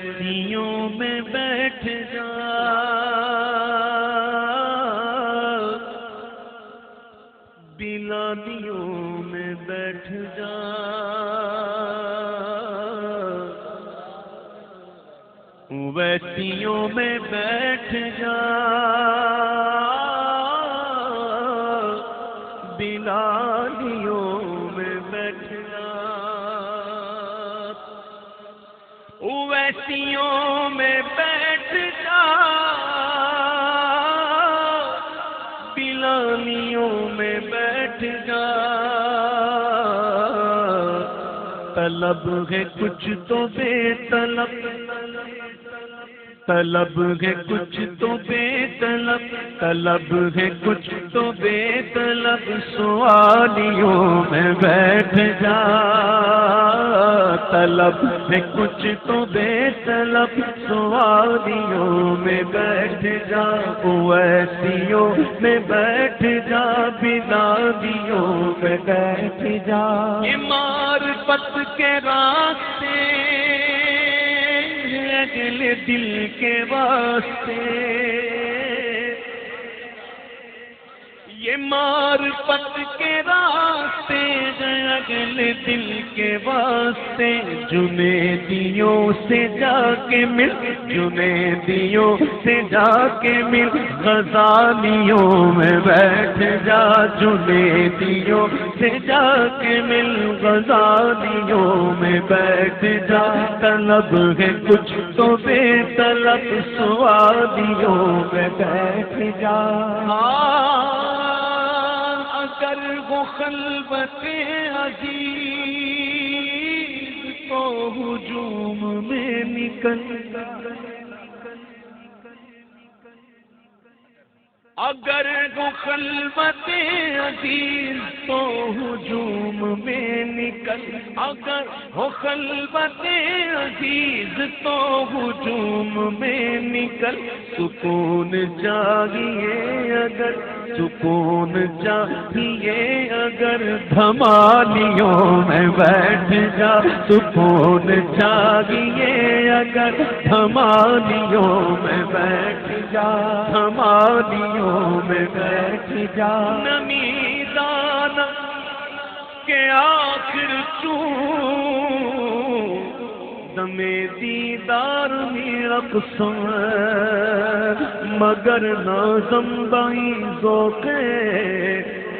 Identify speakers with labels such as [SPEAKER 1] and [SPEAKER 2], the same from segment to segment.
[SPEAKER 1] اویسیوں میں بیٹھ جا، بلادیوں میں بیٹھ جا، اویسیوں میں بیٹھ جا، بلالیوں میں بیٹھ جا، اویسیوں میں بیٹھ جا، بلالیوں میں بیٹھ جا، طلب ہے کچھ تو بے طلب، طلب ہے کچھ تو بے طلب، طلب ہے کچھ تو بے طلب، سوالیوں میں بیٹھ جا، طلب ہے کچھ تو بے طلب، سوالیوں میں بیٹھ جا، اویسیوں میں بیٹھ جا، بلادیوں میں بیٹھ جا، یہ معرفت کے راستے اگلے دل کے واسطے، یہ معرفت کے راستے اگلے دل کے واسطے، جنیدیوں سے جا کے مل، جنیدیوں سے جا کے مل، غزالیوں میں بیٹھ جا، جنیدیوں سے جا کے مل، غزالیوں میں بیٹھ جا، طلب ہے کچھ تو بے طلب، سوالیوں میں بیٹھ جا، اگر وہ خلوت عزیز تو ہجوم میں نکل، اگر وہ خلوت عزیز تو ہجوم میں نکل، اگر وہ خلوت عزیز تو ہجوم میں نکل، سکون چاہیے اگر، سکون چاہیے اگر، دھمالیوں میں بیٹھ جا، سکون چاہیے اگر، دھمالیوں میں بیٹھ جا، دھمالیوں میں بیٹھ جا، نمی دانا کے آخر دمے دیدار میں رقصم، مگر نازم بائی ذوقے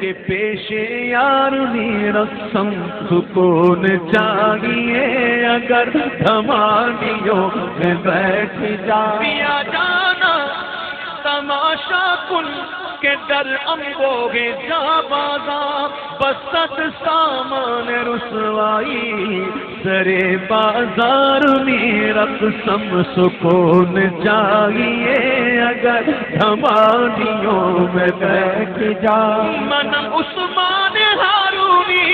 [SPEAKER 1] کہ پیش یار میں رقصم، سکون چاہیے اگر، دھمالیوں میں بیٹھ جا، پیا جانا تماشا کن کے در امبوگے جا بازار، بست سامان رسوائی سرے بازار میں رقصم، سکون چاہیے اگر، دھمالیوں میں بیٹھ جا، من عثمان ہارونی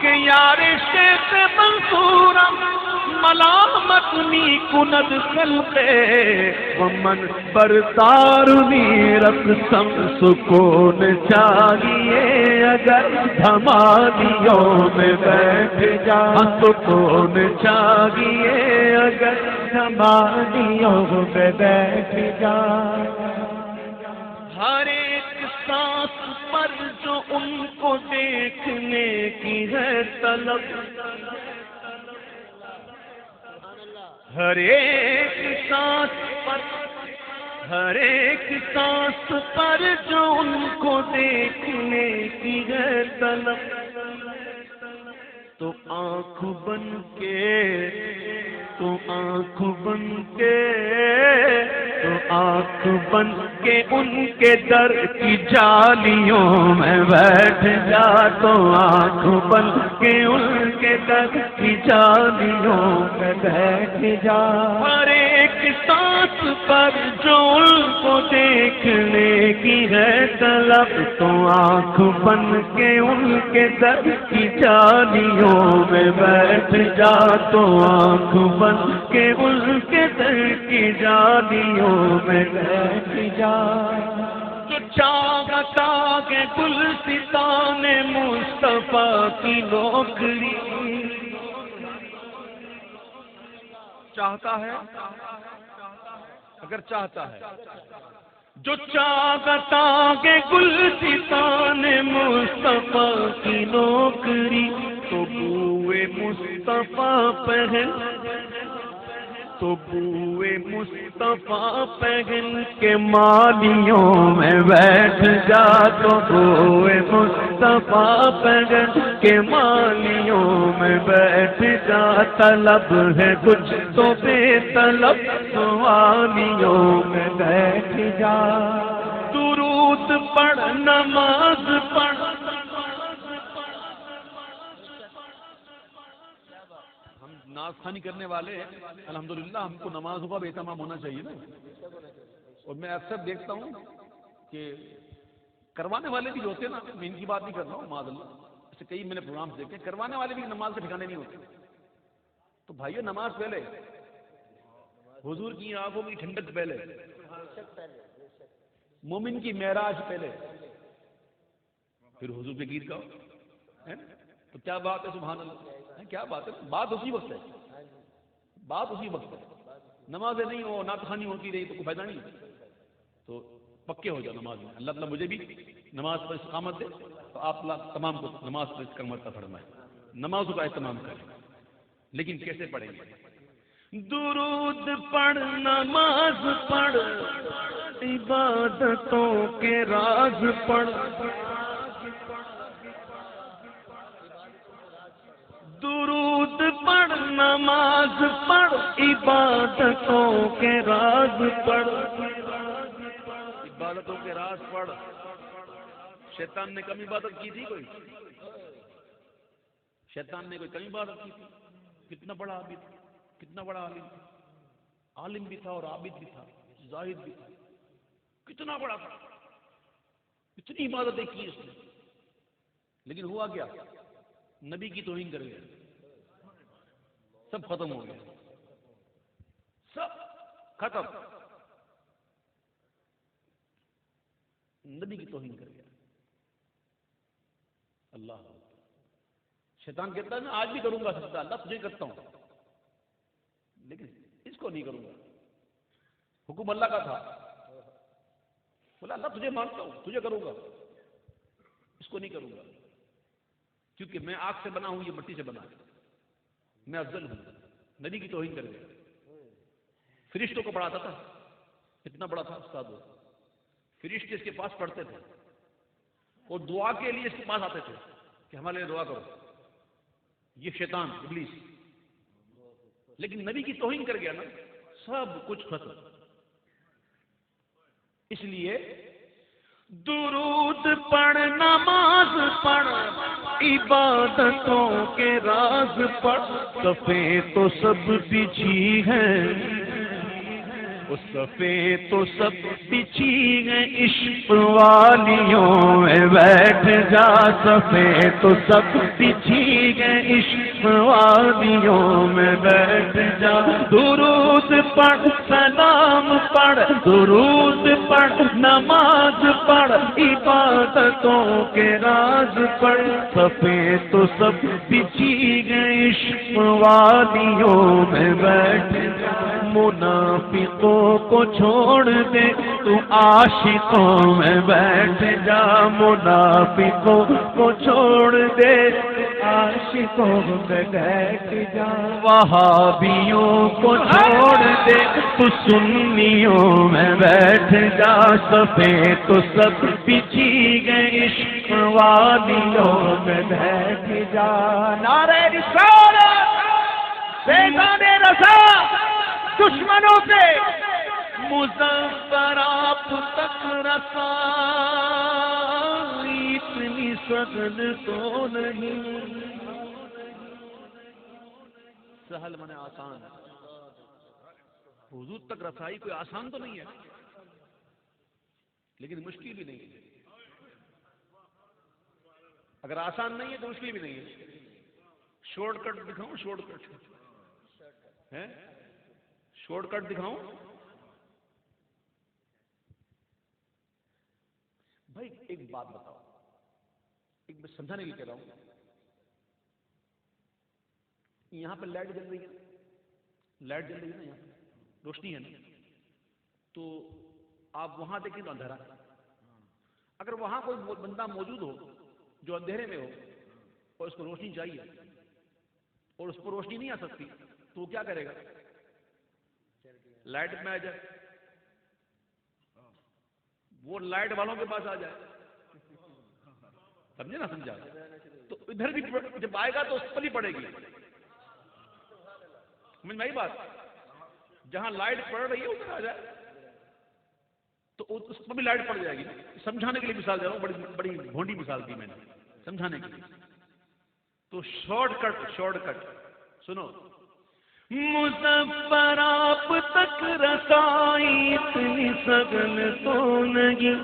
[SPEAKER 1] کہ یار شیخ منصورم، ملامت می کند خلقے ومن برتارنی رقصم، سکون چاہیے اگر، دھمالیوں میں بیٹھ جا، سکون چاہیے اگر، دھمالیوں میں بیٹھ جا، ہر ایک سانس پر جو ان کو دیکھنے کی ہے طلب، ہر ایک سانس پر، ہر ایک سانس پر جو ان کو دیکھنے کی ہے طلب، تو آنکھ بن کے، تو آنکھ بن کے، تو آنکھ بن کے ان کے در کی جالیوں میں بیٹھ جا، تو آنکھ بن کے ان کے در کی جالیوں میں بیٹھ جا، ہر ایک سانس پر جو ان کو دیکھنے کی ہے طلب، تو آنکھ بن کے ان کے در کی جالیوں میں بیٹھ جا، تو آنکھ بن کے ان کے در کی جالیوں میں بیٹھ جا، جو چاہتا کہ گلستان مصطفیٰ کی نوکری،
[SPEAKER 2] چاہتا ہے، اگر چاہتا ہے،
[SPEAKER 1] جو چاہتا کہ گلستان مصطفیٰ کی نوکری تو بوئے مصطفیٰ پہن، تو بوئے مصطفیٰ پہن کے مالیوں میں بیٹھ جا، تو بوئے مصطفیٰ پہن کے مالیوں میں بیٹھ جا، طلب ہے کچھ تو بے طلب سوالیوں میں بیٹھ جا، درود پڑھ نماز پڑھ،
[SPEAKER 2] ناز خوانی کرنے والے الحمدللہ ہم کو نمازوں کا بھی اہتمام ہونا چاہیے نا. اور میں اکثر دیکھتا ہوں کہ کروانے والے بھی جو ہوتے ہیں نا، میں ان کی بات نہیں کر رہا ہوں معاذ اللہ، ایسے کئی میں نے پروگرامس دیکھے، کروانے والے بھی نماز کے ٹھکانے نہیں ہوتے. تو بھائیو نماز پہلے، حضور کی آنکھوں کی ٹھنڈک پہلے، مومن کی معراج پہلے، پھر حضور کے گیت گاؤ. تو کیا بات ہے، سبحان اللہ، کیا بات ہے، بات اسی وقت ہے، بات اسی وقت ہے. نمازیں نہیں ہو، نعت خوانی ہوتی رہی تو کوئی فائدہ نہیں. تو پکے ہو جاؤ نماز میں. اللہ تعالیٰ مجھے بھی نماز پر استقامت دے، تو آپ تمام کو نماز پر استقامت کا فرمائے. نمازوں کا اہتمام کریں، لیکن کیسے پڑھیں گے؟
[SPEAKER 1] درود پڑھ نماز پڑھ، عبادتوں کے راز پڑھ، درود پڑھ نماز پڑھ، عبادتوں کے راز پڑھ،
[SPEAKER 2] عبادتوں کے راز پڑھ. شیطان نے کم عبادت کی تھی کوئی؟ شیطان نے کوئی کم عبادت کی تھی؟ کتنا بڑا عابد، کتنا بڑا عالم، عالم بھی تھا اور عابد بھی تھا، زاہد بھی تھا، کتنا بڑا تھا، اتنی عبادتیں کی اس نے. لیکن ہوا کیا؟ نبی کی توہین کر گیا، سب ختم ہو گیا، سب ختم. نبی کی توہین کر گیا. اللہ شیطان کہتا ہے میں آج بھی کروں گا سجدہ، اللہ تجھے کرتا ہوں، لیکن اس کو نہیں کروں گا. حکم اللہ کا تھا، بولا اللہ تجھے مانتا ہوں، تجھے کروں گا، اس کو نہیں کروں گا، کیونکہ میں آگ سے بنا ہوں، یہ مٹی سے بنا ہے، میں افضل ہوں. نبی کی توہین کر گیا. فرشتوں کو پڑھاتا تھا، اتنا بڑا تھا استاد وہ. فرشتے اس کے پاس پڑھتے تھے اور دعا کے لیے اس کے پاس آتے تھے کہ ہمارے لیے دعا کرو. یہ شیطان ابلیس، لیکن نبی کی توہین کر گیا نا، سب کچھ ختم. اس لیے
[SPEAKER 1] درود پڑھ نماز پڑھ، عبادتوں کے راز پڑھ، صفیں تو سب بچھی ہیں، اس صفیں تو سب بچھی ہیں، عشق والیوں میں بیٹھ جا، صفیں تو سب بچھی ہیں، عشق والیوں میں بیٹھ جا. درود پڑھ سلام پڑھ، درود پڑھ نماز پڑھ، عبادتوں کے راز پڑھ، صفیں تو سب بچھی ہیں، عشق والیوں میں بیٹھ جا. منافقوں کو چھوڑ دے تو عاشقوں میں بیٹھ جا، منافقوں کو چھوڑ دے عاشقوں میں بیٹھ جا. وہابیوں کو چھوڑ دے تو سنیوں میں بیٹھ جا، صفیں تو سب بچھی گئے، عشق والیوں میں بیٹھ جا. نعرہ رسالت، بیگان رضا، دشمنوں سے مظفر آپ تک رسائی اتنی سخت تو نہیں.
[SPEAKER 2] سہل من آسان، حضور تک رسائی کوئی آسان تو نہیں ہے، لیکن مشکل بھی نہیں ہے. اگر آسان نہیں ہے تو مشکل بھی نہیں ہے. شارٹ کٹ دکھاؤں؟ شارٹ کٹ ہے، شارٹ کٹ دکھاؤں؟ بھائی ایک بات بتاؤ، ایک میں سمجھانے کے لیے کہہ رہا ہوں. یہاں پہ لائٹ جل رہی ہے، لائٹ جل رہی ہے نا یہاں، روشنی ہے نا، تو آپ وہاں دیکھیں تو اندھیرا ہے. اگر وہاں کوئی بندہ موجود ہو جو اندھیرے میں ہو اور اس کو روشنی چاہیے اور اس پر روشنی نہیں آ سکتی تو وہ کیا کرے گا؟ لائٹ میں آ جائے، وہ لائٹ والوں کے پاس آ جائے. سمجھے نا؟ سمجھا؟ تو ادھر بھی جب آئے گا تو اس پر ہی پڑے گی. سمجھ میں آئی بات؟ جہاں لائٹ پڑ رہی ہے ادھر آ جائے تو اس پر بھی لائٹ پڑ جائے گی. سمجھانے کے لیے مثال دے رہا ہوں، بڑی بھونڈی مثال دی میں نے سمجھانے کے لیے. تو شارٹ کٹ سنو.
[SPEAKER 1] مظفر آپ تک رسائی اتنی سگن تو نہیں،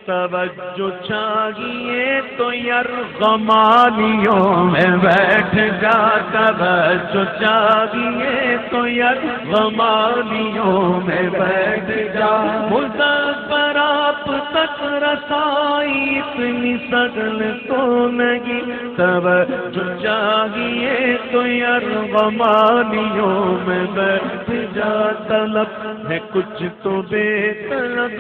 [SPEAKER 1] توجہ چاہیے تو یرغمالیوں میں بیٹھ جا. توجہ چاہیے تو یرغمالیوں میں بیٹھ جا. مظفر آپ تک رسائی اتنی سگن تو نہیں، توجہ چاہیے تو یرغمالیوں میں بیٹھ جا. طلب ہے کچھ تو بے طلب